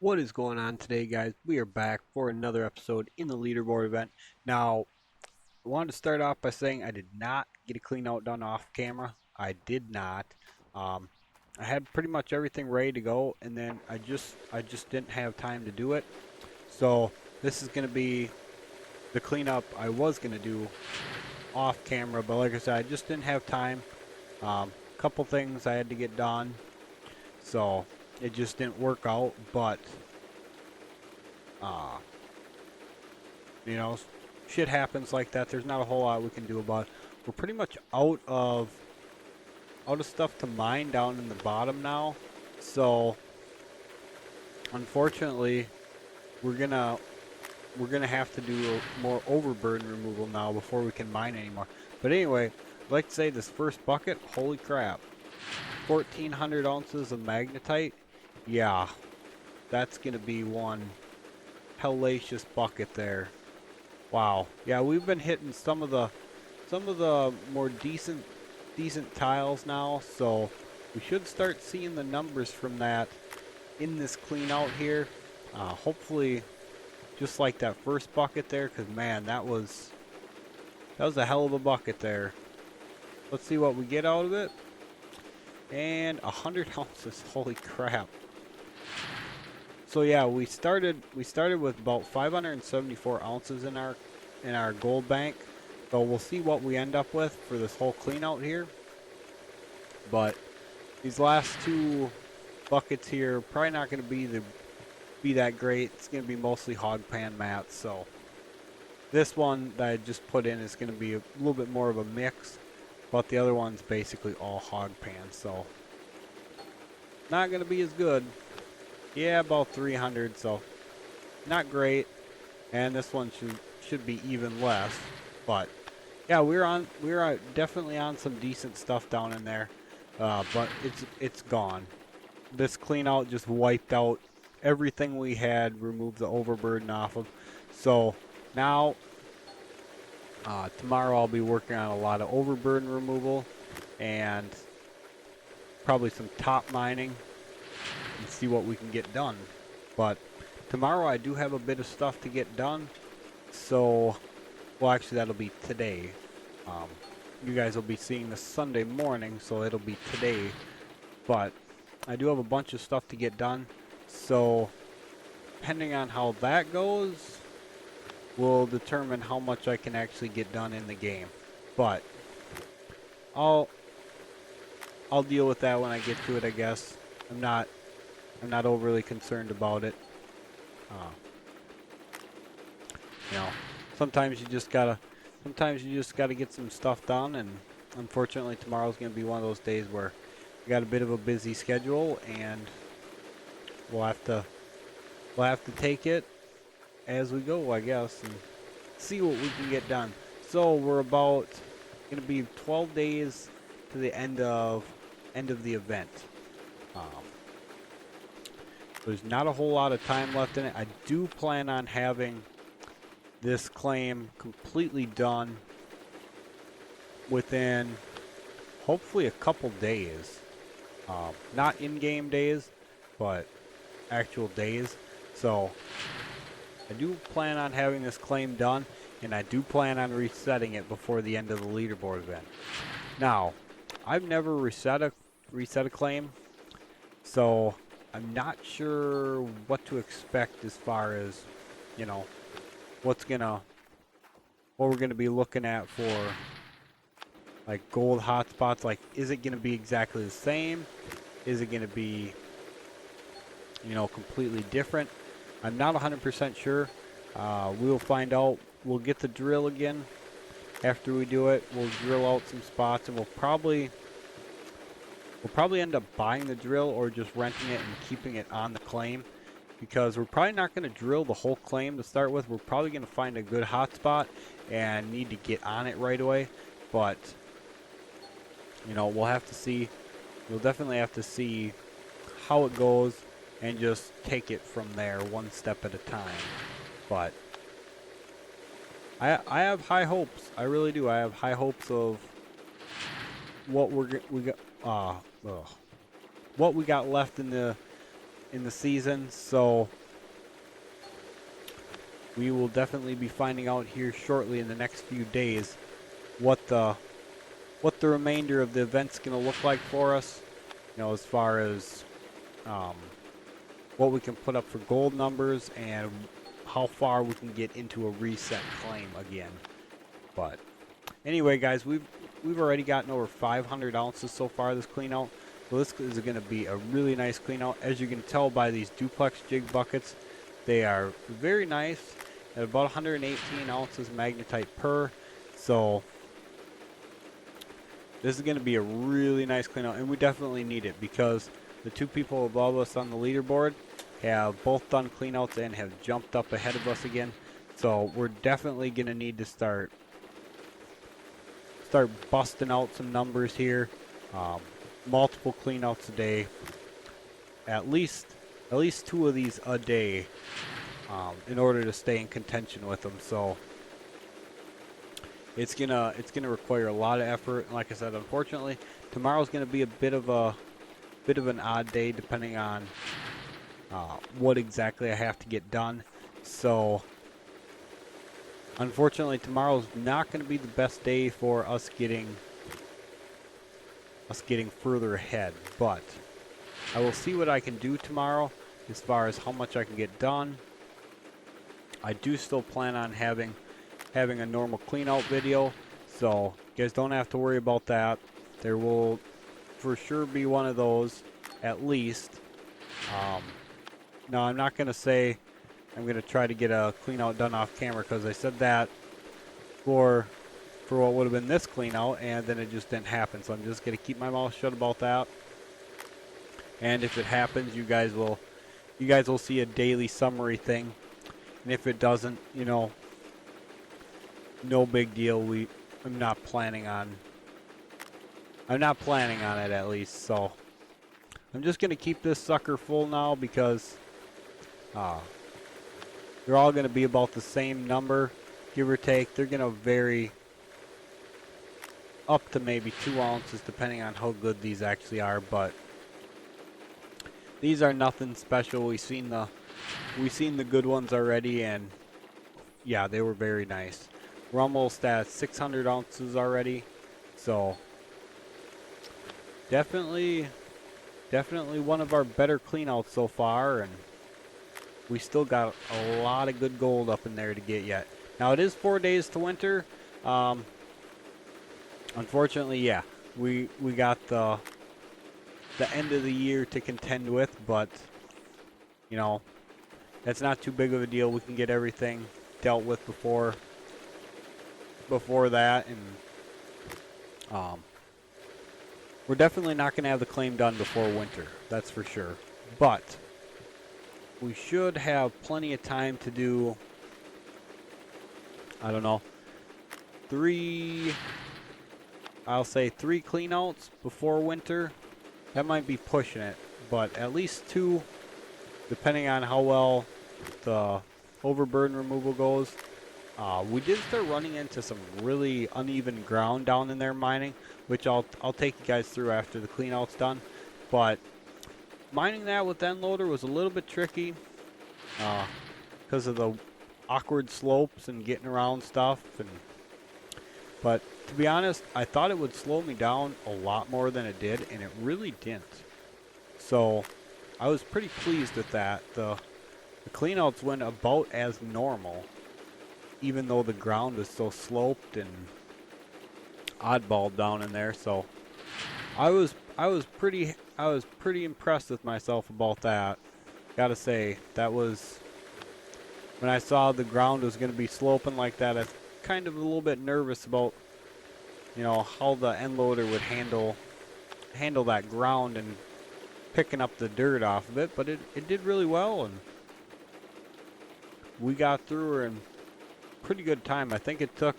What is going on today, guys? We are back for another episode in the leaderboard event. Now, I wanted to start off by saying I did not get a clean out done off camera. I did not. Um, I had pretty much everything ready to go, and then I just didn't have time to do it. So this is going to be the cleanup I was going to do off camera, but like I said, I just didn't have time. Couple things I had to get done, so it just didn't work out. But uh, You know, shit happens like that. There's not a whole lot we can do about it. We're pretty much out of stuff to mine down in the bottom now. So, unfortunately, we're gonna we're gonna have to do more overburden removal now before we can mine anymore. But anyway, I'd like to say this first bucket, holy crap, 1,400 ounces of magnetite. Yeah, that's gonna be one hellacious bucket there. Wow. Yeah, we've been hitting some of the more decent tiles now, so we should start seeing the numbers from that in this clean out here. Hopefully just like that first bucket there, because man, that was a hell of a bucket there. Let's see what we get out of it. And 100 ounces, holy crap. So yeah, we started with about 574 ounces in our gold bank. So we'll see what we end up with for this whole clean out here. But these last two buckets here probably not going to be that great. It's going to be mostly hog pan mats. So this one that I just put in is going to be a little bit more of a mix, but the other one's basically all hog pan. So not going to be as good. Yeah, about 300. So not great. And this one should be even less, but yeah, we're definitely on some decent stuff down in there, but it's gone. This clean out just wiped out everything we had, removed the overburden off of. So now tomorrow I'll be working on a lot of overburden removal and probably some top mining and see what we can get done. But tomorrow I do have a bit of stuff to get done, so well, actually that'll be today. Um, you guys will be seeing this Sunday morning, so it'll be today. But I do have a bunch of stuff to get done, so depending on how that goes, will determine how much I can actually get done in the game. But I'll I'll deal with that when I get to it, I guess. I'm not overly concerned about it. Uh, you know, sometimes you just gotta get some stuff done, and unfortunately tomorrow's gonna be one of those days where we got a bit of a busy schedule, and we'll have to take it as we go, I guess, and see what we can get done. So we're about gonna be 12 days to the end of the event. Um, there's not a whole lot of time left in it. I do plan on having this claim completely done within hopefully a couple days. Not in-game days, but actual days. So I do plan on having this claim done, and I do plan on resetting it before the end of the leaderboard event. Now, I've never reset a claim, so I'm not sure what to expect as far as, you know, what we're gonna be looking at for like gold hotspots. Like, is it gonna be exactly the same? Is it gonna be, completely different? I'm not 100% sure. We'll find out. We'll get the drill again after we do it. We'll drill out some spots, and we'll probably end up buying the drill or just renting it and keeping it on the claim, because we're probably not going to drill the whole claim to start with. We're probably going to find a good hotspot and need to get on it right away. But we'll have to see. We'll definitely have to see how it goes and just take it from there one step at a time. But I have high hopes. I really do. I have high hopes of what we got left in the in the season, so we will definitely be finding out here shortly in the next few days what the remainder of the event's going to look like for us. You know, as far as what we can put up for gold numbers and how far we can get into a reset claim again. But anyway, guys, we've already gotten over 500 ounces so far this clean out. So this is going to be a really nice clean out. As you can tell by these duplex jig buckets, they are very nice at about 118 ounces magnetite per. So this is going to be a really nice clean out, and we definitely need it because the two people above us on the leaderboard have both done clean outs and have jumped up ahead of us again. So we're definitely going to need to start busting out some numbers here. Multiple clean outs a day, at least 2 of these a day, in order to stay in contention with them. So it's gonna require a lot of effort. And like I said, unfortunately, tomorrow's gonna be a bit of an odd day depending on what exactly I have to get done. So unfortunately, tomorrow's not going to be the best day for us getting further ahead. But I will see what I can do tomorrow as far as how much I can get done. I do still plan on having a normal clean out video, so you guys don't have to worry about that. There will for sure be one of those at least. No, I'm not going to say I'm going to try to get a clean out done off camera, because I said that for what would have been this clean out, and then it just didn't happen. So I'm just going to keep my mouth shut about that. And if it happens, you guys will see a daily summary thing. And if it doesn't, you know, no big deal. I'm not planning on it, at least. So I'm just going to keep this sucker full now, because they're all going to be about the same number, give or take. They're going to vary up to maybe 2 ounces depending on how good these actually are, but these are nothing special. We've seen the good ones already, and yeah, they were very nice. We're almost at 600 ounces already, so definitely one of our better cleanouts so far, and we still got a lot of good gold up in there to get yet. Now, it is 4 days to winter. Unfortunately, yeah, we got the end of the year to contend with, but you know, that's not too big of a deal. We can get everything dealt with before that, and we're definitely not going to have the claim done before winter, that's for sure. But we should have plenty of time to do, I don't know, 3 cleanouts before winter. That might be pushing it, but at least 2, depending on how well the overburden removal goes. We did start running into some really uneven ground down in there mining, which I'll take you guys through after the cleanout's done. But mining that with end loader was a little bit tricky because of the awkward slopes and getting around stuff. But to be honest, I thought it would slow me down a lot more than it did, and it really didn't. So I was pretty pleased with that. The cleanouts went about as normal, even though the ground was so sloped and oddball down in there. So I was pretty impressed with myself about that. Gotta say, that was, when I saw the ground was going to be sloping like that, I was kind of a little bit nervous about, you know, how the end loader would handle that ground and picking up the dirt off of it. But it did really well, and we got through her in pretty good time. I think it took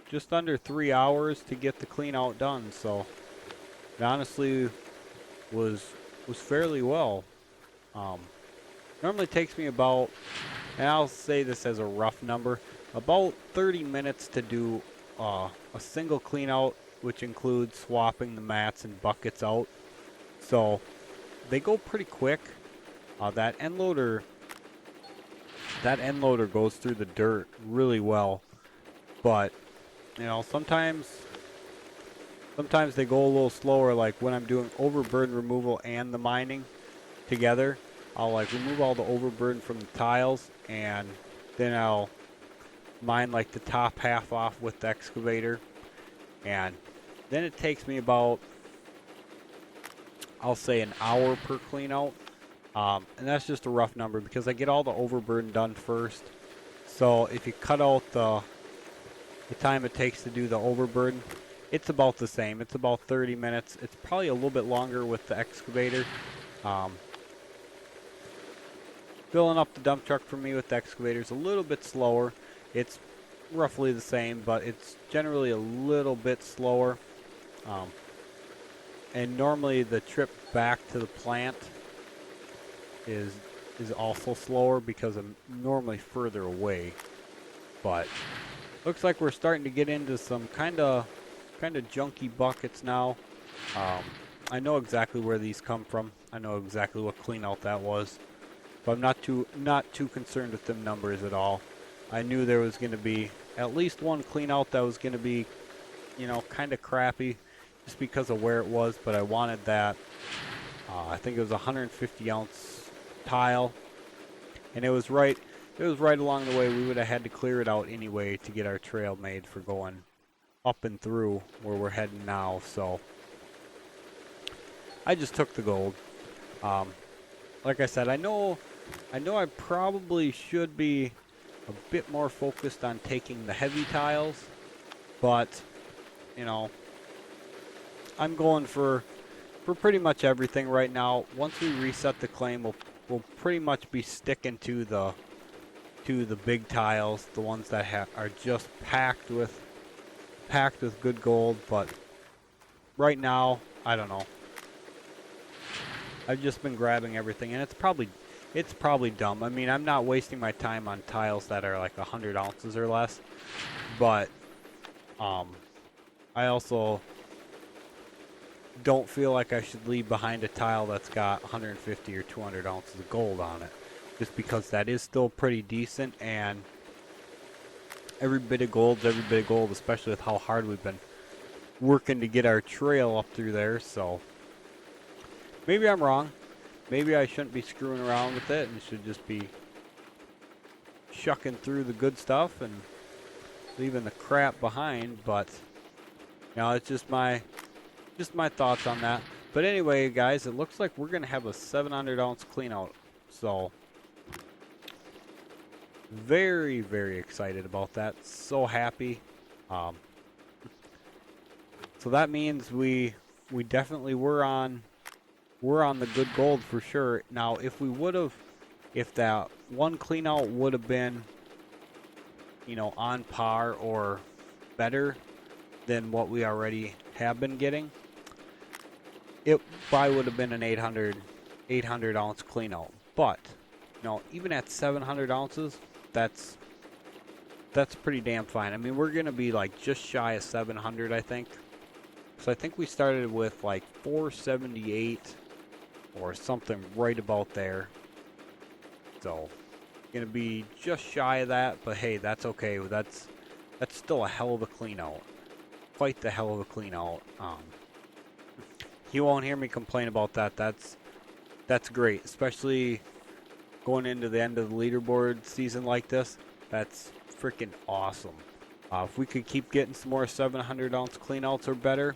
just under 3 hours to get the clean out done, so it honestly was fairly well. Normally takes me about, and I'll say this as a rough number, about 30 minutes to do a single clean out, which includes swapping the mats and buckets out. So they go pretty quick. That end loader goes through the dirt really well, but you know, sometimes they go a little slower. Like when I'm doing overburden removal and the mining together, I'll like remove all the overburden from the tiles, and then I'll mine like the top half off with the excavator, and then it takes me about, I'll say, an hour per clean out. And that's just a rough number because I get all the overburden done first. So if you cut out the time it takes to do the overburden, it's about the same. It's about 30 minutes. It's probably a little bit longer with the excavator. Um, Filling up the dump truck for me with the excavator is a little bit slower. It's roughly the same, but it's generally a little bit slower. And normally the trip back to the plant is also slower because I'm normally further away. But looks like we're starting to get into some kind of junky buckets now. I know exactly where these come from. I know exactly what clean out that was. But I'm not too concerned with them numbers at all. I knew there was going to be at least one clean out that was going to be, you know, kind of crappy just because of where it was, but I wanted that. I think it was a 150 ounce tile, and it was right along the way. We would have had to clear it out anyway to get our trail made for going up and through where we're heading now. So I just took the gold. Like I said, I know I probably should be a bit more focused on taking the heavy tiles, but you know, I'm going for pretty much everything right now. Once we reset the claim, we'll pretty much be sticking to the big tiles, the ones that are just packed with good gold. But right now, I don't know. I've just been grabbing everything, and it's probably dumb. I mean, I'm not wasting my time on tiles that are like 100 ounces or less, but I also don't feel like I should leave behind a tile that's got 150 or 200 ounces of gold on it, just because that is still pretty decent, and every bit of gold's every bit of gold, especially with how hard we've been working to get our trail up through there. So maybe I'm wrong. Maybe I shouldn't be screwing around with it and should just be shucking through the good stuff and leaving the crap behind. But you know, it's just my thoughts on that. But anyway, guys, it looks like we're gonna have a 700 ounce clean out. So very, very excited about that. So happy. So that means we definitely were on the good gold for sure. Now, if that one clean out would have been, you know, on par or better than what we already have been getting, it probably would have been an 800 ounce clean out. But, you know, even at 700 ounces, that's pretty damn fine. I mean, we're going to be like just shy of 700, I think. So I think we started with like 478 or something right about there. So gonna be just shy of that, but hey, that's okay. That's still a hell of a clean out. Quite the hell of a clean out. You won't hear me complain about that. That's great, especially going into the end of the leaderboard season like this. That's freaking awesome. If we could keep getting some more 700 ounce clean outs or better,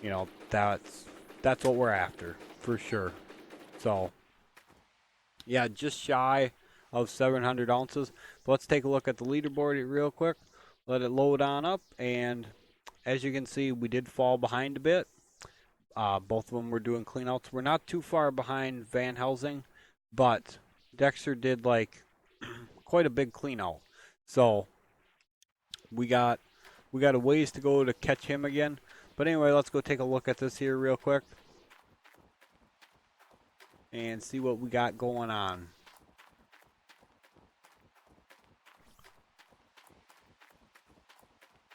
you know, that's what we're after for sure. So yeah, just shy of 700 ounces. But let's take a look at the leaderboard real quick. Let it load on up, and as you can see, we did fall behind a bit. Both of them were doing cleanouts. We're not too far behind Van Helsing, but Dexter did like quite a big cleanout. So we got a ways to go to catch him again. But anyway, let's go take a look at this here real quick and see what we got going on.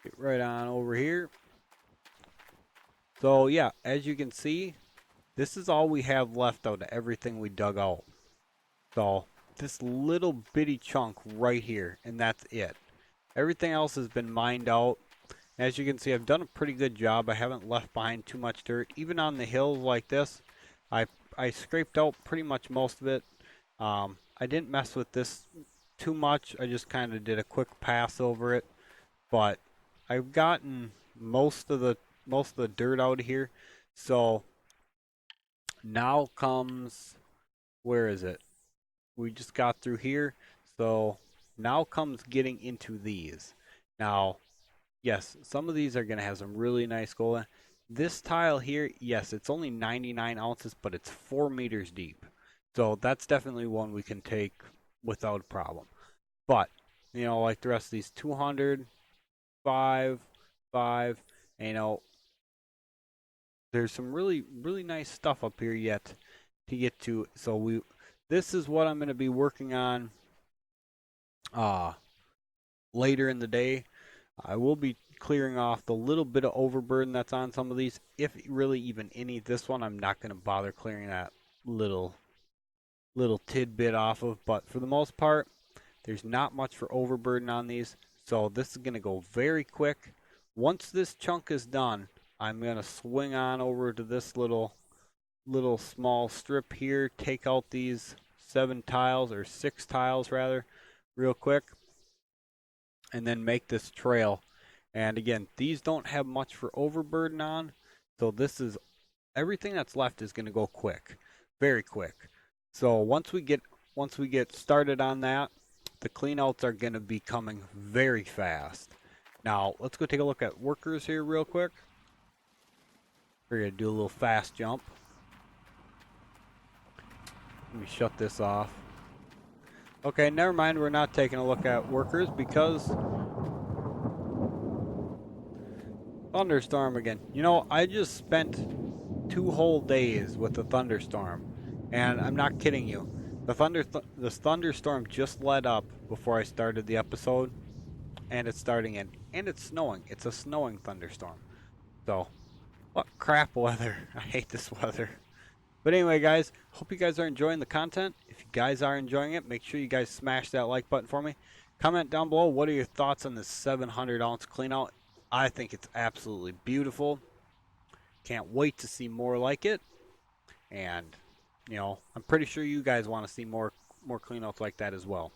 Get right on over here. So yeah, as you can see, This is all we have left out of everything we dug out. So this little bitty chunk right here, and that's it. Everything else has been mined out. As you can see, I've done a pretty good job. I haven't left behind too much dirt. Even on the hills like this, I scraped out pretty much most of it. I didn't mess with this too much. I just kind of did a quick pass over it. But I've gotten most of the dirt out of here. So now comes, where is it? We just got through here. So now comes getting into these. Now, yes, some of these are going to have some really nice gold. This tile here, yes, it's only 99 ounces, but it's 4 meters deep. So that's definitely one we can take without a problem. But, you know, like the rest of these, 200, 5, 5, and, you know, there's some really, really nice stuff up here yet to get to. So this is what I'm going to be working on later in the day. I will be clearing off the little bit of overburden that's on some of these, if really even any. This one I'm not going to bother clearing that little tidbit off of, but for the most part, there's not much for overburden on these, so this is going to go very quick. Once this chunk is done, I'm going to swing on over to this little small strip here, take out these 7 tiles, or 6 tiles rather, real quick, and then make this trail. And again, these don't have much for overburden on, so this is everything that's left is going to go quick, very quick. So once we get started on that, the cleanouts are going to be coming very fast. Now let's go take a look at workers here real quick. We're going to do a little fast jump. Let me shut this off. Okay, never mind. We're not taking a look at workers because thunderstorm again. You know, I just spent 2 whole days with the thunderstorm, and I'm not kidding you. The thunderstorm just let up before I started the episode, and it's starting in, and it's snowing. It's a snowing thunderstorm. So, what crap weather. I hate this weather. But anyway, guys, hope you guys are enjoying the content. If you guys are enjoying it, make sure you guys smash that like button for me. Comment down below, what are your thoughts on this 700 ounce clean out? I think it's absolutely beautiful. Can't wait to see more like it. And, you know, I'm pretty sure you guys want to see more clean outs like that as well.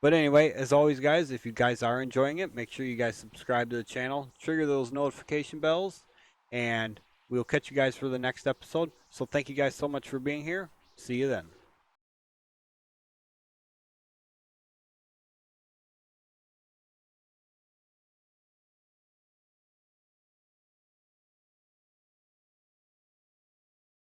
But anyway, as always, guys, if you guys are enjoying it, make sure you guys subscribe to the channel, trigger those notification bells, and we'll catch you guys for the next episode. So thank you guys so much for being here. See you then.